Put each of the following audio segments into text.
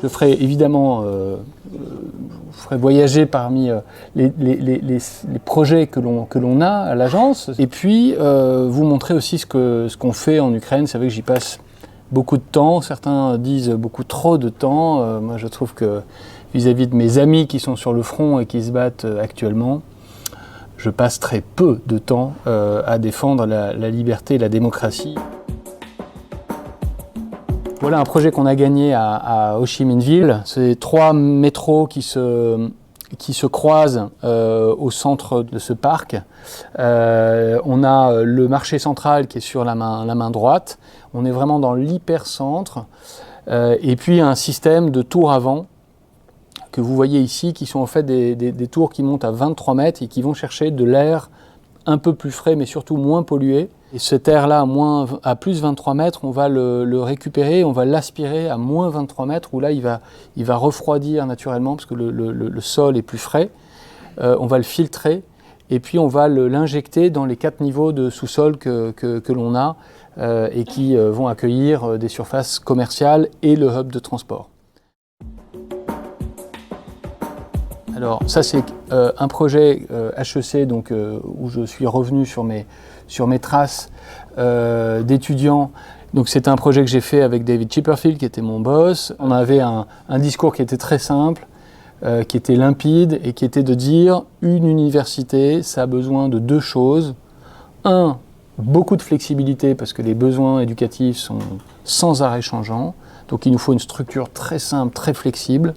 Je ferai évidemment voyager parmi les projets que l'on a à l'agence. Et puis, vous montrer aussi ce qu'on fait en Ukraine. C'est vrai que j'y passe beaucoup de temps. Certains disent beaucoup trop de temps. Moi, je trouve que vis-à-vis de mes amis qui sont sur le front et qui se battent actuellement, je passe très peu de temps à défendre la liberté et la démocratie. Voilà un projet qu'on a gagné à Ho Chi Minh Ville. C'est 3 métros qui se croisent au centre de ce parc. On a le marché central qui est sur la main droite. On est vraiment dans l'hypercentre. Et puis un système de tours avant que vous voyez ici, qui sont en fait des tours qui montent à 23 mètres et qui vont chercher de l'air un peu plus frais, mais surtout moins pollué. Et cet air-là, à plus 23 mètres, on va le récupérer, on va l'aspirer à moins 23 mètres, où là, il va refroidir naturellement, parce que le sol est plus frais. On va le filtrer, et puis on va l'injecter dans les 4 niveaux de sous-sol que l'on a, et qui vont accueillir des surfaces commerciales et le hub de transport. Alors ça c'est un projet HEC donc, où je suis revenu sur mes traces d'étudiants. Donc c'est un projet que j'ai fait avec David Chipperfield qui était mon boss. On avait un discours qui était très simple, qui était limpide et qui était de dire une université ça a besoin de 2 choses. Beaucoup de flexibilité parce que les besoins éducatifs sont sans arrêt changeants. Donc il nous faut une structure très simple, très flexible.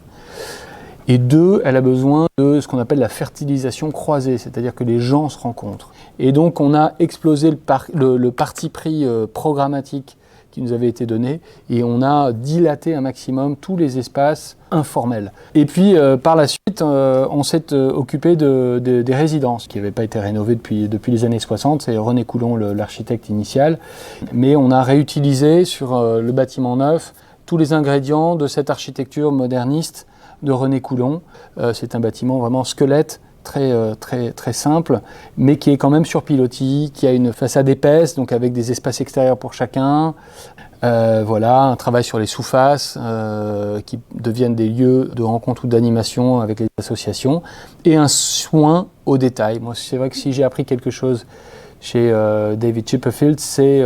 Et 2, elle a besoin de ce qu'on appelle la fertilisation croisée, c'est-à-dire que les gens se rencontrent. Et donc on a explosé le parti pris programmatique qui nous avait été donné et on a dilaté un maximum tous les espaces informels. Et puis par la suite, on s'est occupé des résidences qui n'avaient pas été rénovées depuis les années 60. C'est René Coulon, l'architecte initial. Mais on a réutilisé sur le bâtiment neuf tous les ingrédients de cette architecture moderniste de René Coulon. C'est un bâtiment vraiment squelette, très simple, mais qui est quand même sur pilotis, qui a une façade épaisse, donc avec des espaces extérieurs pour chacun. Voilà, un travail sur les sous-faces qui deviennent des lieux de rencontre ou d'animation avec les associations, et un soin au détail. Moi, c'est vrai que si j'ai appris quelque chose chez David Chipperfield, c'est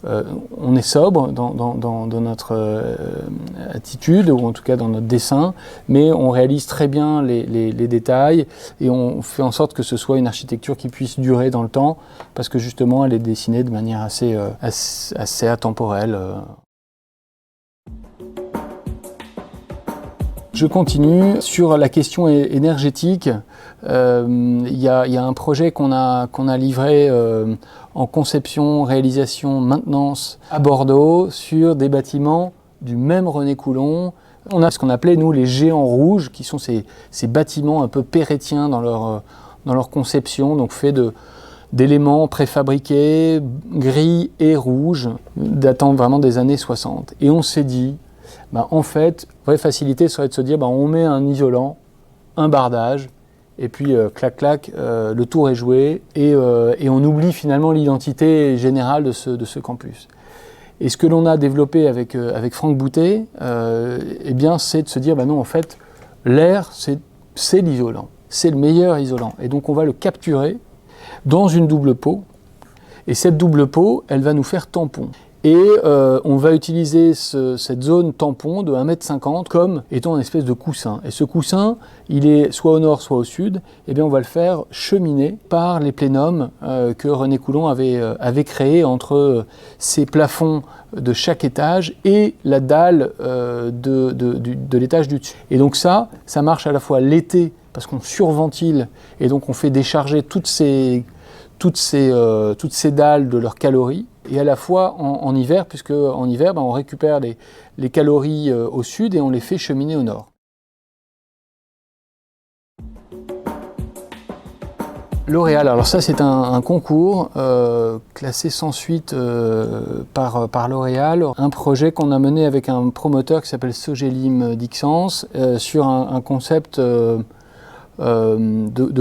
on est sobre dans notre attitude, ou en tout cas dans notre dessin, mais on réalise très bien les détails et on fait en sorte que ce soit une architecture qui puisse durer dans le temps, parce que justement elle est dessinée de manière assez atemporelle. Je continue sur la question énergétique. Il y a un projet qu'on a livré en conception, réalisation, maintenance à Bordeaux sur des bâtiments du même René Coulon. On a ce qu'on appelait nous les géants rouges, qui sont ces bâtiments un peu pérétiens dans leur conception, donc faits d'éléments préfabriqués, gris et rouges, datant vraiment des années 60. Et on s'est dit, en fait, vraie facilité serait de se dire, on met un isolant, un bardage, et puis clac, le tour est joué, et on oublie finalement l'identité générale de ce campus. Et ce que l'on a développé avec Franck Boutet, c'est de se dire, non, en fait, l'air, c'est l'isolant, c'est le meilleur isolant. Et donc on va le capturer dans une double peau, et cette double peau, elle va nous faire tampon. Et on va utiliser cette zone tampon de 1,50 m comme étant une espèce de coussin. Et ce coussin, il est soit au nord, soit au sud. Et bien on va le faire cheminer par les plénums que René Coulon avait créés entre ces plafonds de chaque étage et la dalle de l'étage du dessus. Et donc ça marche à la fois l'été, parce qu'on surventile, et donc on fait décharger toutes ces dalles de leurs calories, et à la fois en hiver, puisque en hiver, on récupère les calories au sud et on les fait cheminer au nord. L'Oréal, alors ça c'est un concours classé sans suite par L'Oréal, un projet qu'on a mené avec un promoteur qui s'appelle Sogelim Dixence sur un concept de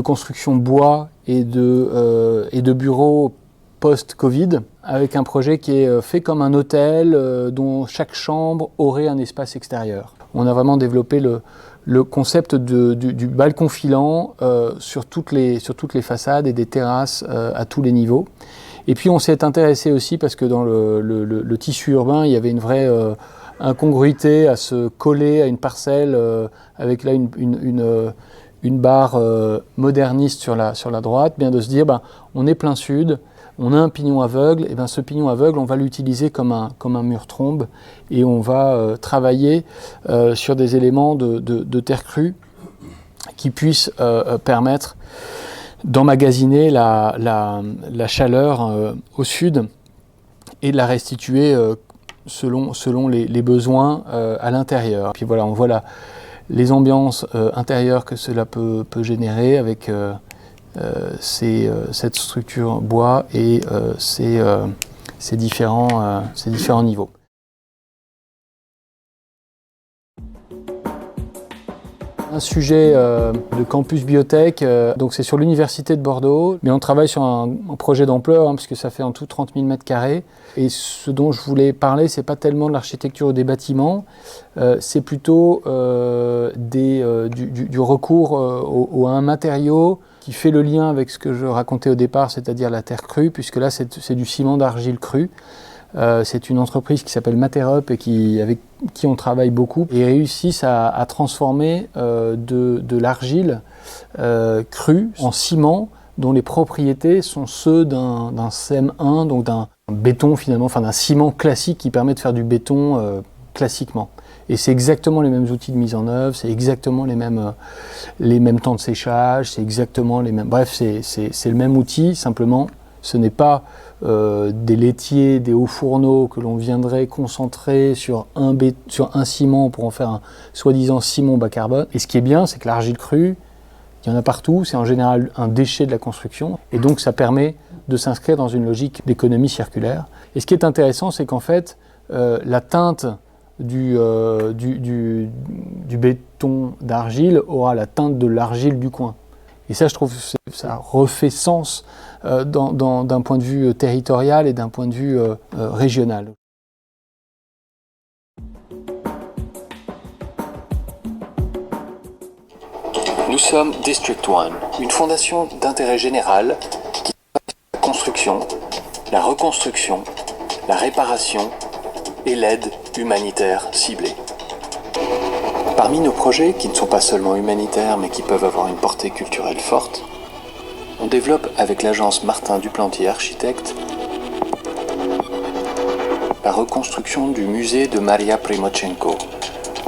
construction bois et de bureaux post-Covid, avec un projet qui est fait comme un hôtel dont chaque chambre aurait un espace extérieur. on a vraiment développé le concept du balcon filant sur toutes les façades et des terrasses à tous les niveaux. Et puis on s'est intéressé aussi parce que dans le tissu urbain, il y avait une vraie incongruité à se coller à une parcelle avec là une barre moderniste sur la droite, bien de se dire on est plein sud, on a un pignon aveugle, et ce pignon aveugle on va l'utiliser comme un mur trombe et on va travailler sur des éléments de terre crue qui puissent permettre d'emmagasiner la chaleur au sud et de la restituer selon les besoins à l'intérieur. Puis voilà, on voit les ambiances intérieures que cela peut générer avec cette structure bois et ces différents niveaux. Un sujet de campus biotech, donc c'est sur l'université de Bordeaux, mais on travaille sur un projet d'ampleur puisque ça fait en tout 30 000 m². Et ce dont je voulais parler, c'est pas tellement de l'architecture des bâtiments, c'est plutôt du recours à un matériau qui fait le lien avec ce que je racontais au départ, c'est-à-dire la terre crue, puisque là c'est du ciment d'argile crue. C'est une entreprise qui s'appelle Materup et avec qui on travaille beaucoup et réussissent à transformer de l'argile crue en ciment dont les propriétés sont ceux d'un CM1, donc d'un béton finalement, enfin d'un ciment classique qui permet de faire du béton classiquement. Et c'est exactement les mêmes outils de mise en œuvre, c'est exactement les mêmes temps de séchage, c'est exactement les mêmes... Bref, c'est le même outil, simplement ce n'est pas des laitiers, des hauts fourneaux que l'on viendrait concentrer sur un ciment pour en faire un soi-disant ciment bas carbone. Et ce qui est bien, c'est que l'argile crue, il y en a partout, c'est en général un déchet de la construction, et donc ça permet de s'inscrire dans une logique d'économie circulaire. Et ce qui est intéressant, c'est qu'en fait, la teinte du béton d'argile aura la teinte de l'argile du coin. Et ça, je trouve que ça refait sens d'un point de vue territorial et d'un point de vue régional. Nous sommes District One, une fondation d'intérêt général qui travaille sur la construction, la reconstruction, la réparation et l'aide humanitaire ciblée. Parmi nos projets, qui ne sont pas seulement humanitaires mais qui peuvent avoir une portée culturelle forte, on développe avec l'agence Martin Duplantier Architecte la reconstruction du musée de Maria Primochenko,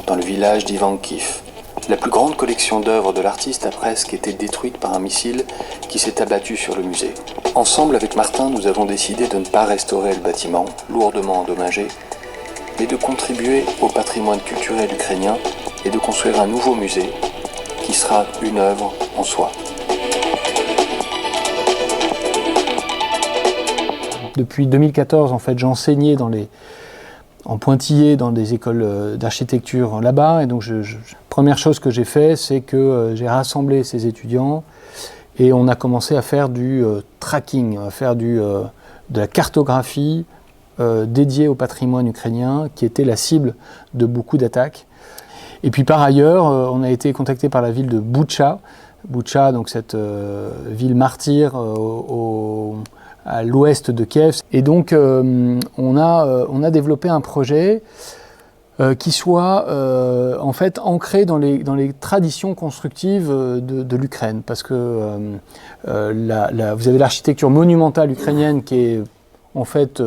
dans le village d'Ivankiv. La plus grande collection d'œuvres de l'artiste a presque été détruite par un missile qui s'est abattu sur le musée. Ensemble avec Martin, nous avons décidé de ne pas restaurer le bâtiment, lourdement endommagé, mais de contribuer au patrimoine culturel ukrainien et de construire un nouveau musée qui sera une œuvre en soi. Depuis 2014, en fait, j'enseignais en pointillé dans des écoles d'architecture là-bas. Et donc, première chose que j'ai fait, c'est que j'ai rassemblé ces étudiants et on a commencé à faire du tracking, à faire de la cartographie dédiée au patrimoine ukrainien, qui était la cible de beaucoup d'attaques. Et puis par ailleurs, on a été contacté par la ville de Boutcha, donc cette ville martyre à l'ouest de Kiev. Et donc on a développé un projet qui soit en fait ancré dans les traditions constructives de l'Ukraine. Parce que vous avez l'architecture monumentale ukrainienne qui est en fait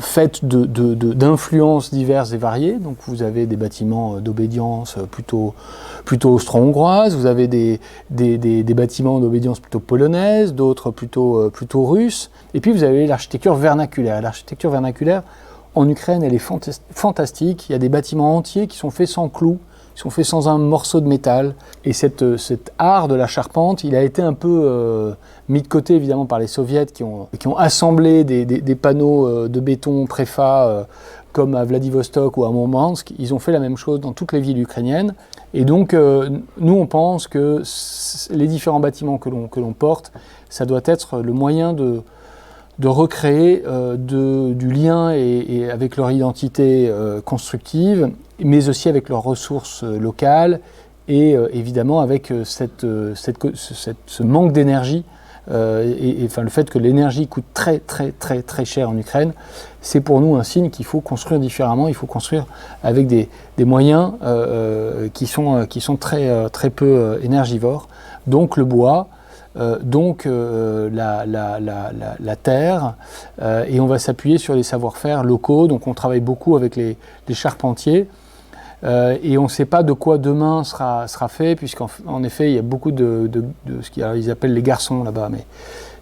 faite d'influences diverses et variées. Donc vous avez des bâtiments d'obédience plutôt austro-hongroise, vous avez des bâtiments d'obédience plutôt polonaise, d'autres plutôt russes, et puis vous avez l'architecture vernaculaire. L'architecture vernaculaire en Ukraine, elle est fantastique. Il y a des bâtiments entiers qui sont faits sans clous, qui sont faits sans un morceau de métal. Et cet art de la charpente, il a été un peu mis de côté évidemment par les soviets qui ont assemblé des panneaux de béton préfa comme à Vladivostok ou à Murmansk. Ils ont fait la même chose dans toutes les villes ukrainiennes. Et donc nous on pense que les différents bâtiments que l'on porte, ça doit être le moyen de de recréer du lien et avec leur identité constructive, mais aussi avec leurs ressources locales et évidemment avec ce manque d'énergie enfin, le fait que l'énergie coûte très cher en Ukraine, c'est pour nous un signe qu'il faut construire différemment, il faut construire avec des moyens qui sont très peu énergivores, donc le bois, donc la terre, et on va s'appuyer sur les savoir-faire locaux, donc on travaille beaucoup avec les charpentiers, et on ne sait pas de quoi demain sera fait, puisqu'en effet il y a beaucoup de ce qu'ils appellent les garçons là-bas, mais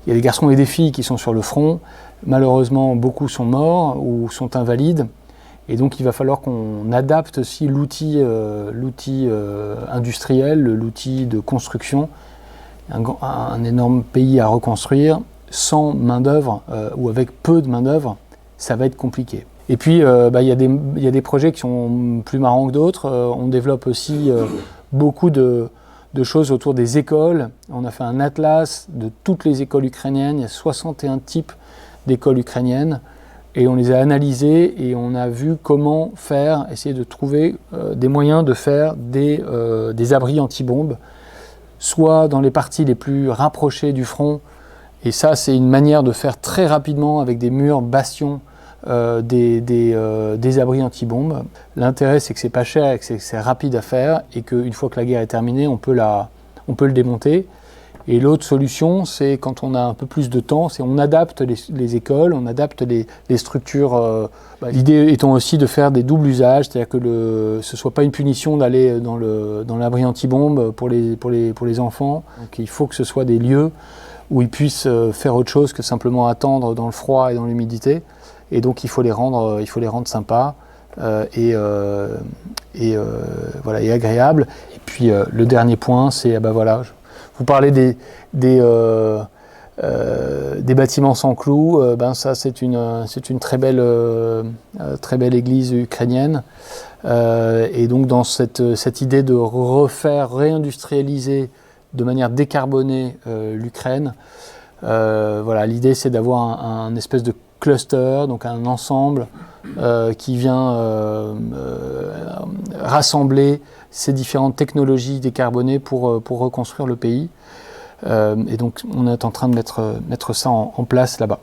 il y a des garçons et des filles qui sont sur le front, malheureusement beaucoup sont morts ou sont invalides, et donc il va falloir qu'on adapte aussi l'outil industriel, l'outil de construction, un énorme pays à reconstruire sans main-d'œuvre ou avec peu de main-d'œuvre, ça va être compliqué. Et puis, il y a des projets qui sont plus marrants que d'autres. On développe aussi beaucoup de choses autour des écoles. On a fait un atlas de toutes les écoles ukrainiennes. Il y a 61 types d'écoles ukrainiennes. Et on les a analysées et on a vu comment essayer de trouver des moyens de faire des abris anti-bombes, soit dans les parties les plus rapprochées du front. Et ça, c'est une manière de faire très rapidement avec des murs bastions, des abris anti-bombes. L'intérêt, c'est que c'est pas cher et que c'est rapide à faire et qu'une fois que la guerre est terminée, on peut le démonter. Et l'autre solution, c'est quand on a un peu plus de temps, c'est on adapte les écoles, on adapte les structures. L'idée étant aussi de faire des doubles usages, c'est-à-dire que ce soit pas une punition d'aller dans l'abri anti-bombe pour les enfants. Donc il faut que ce soit des lieux où ils puissent faire autre chose que simplement attendre dans le froid et dans l'humidité. Et donc il faut les rendre sympas et agréables. Et puis le dernier point, c'est vous parlez des bâtiments sans clous. Ça c'est une très belle église ukrainienne. Et donc dans cette idée de réindustrialiser de manière décarbonée l'Ukraine, l'idée c'est d'avoir un espèce de cluster, donc un ensemble qui vient rassembler ces différentes technologies décarbonées pour reconstruire le pays. Et donc on est en train de mettre ça en place là-bas.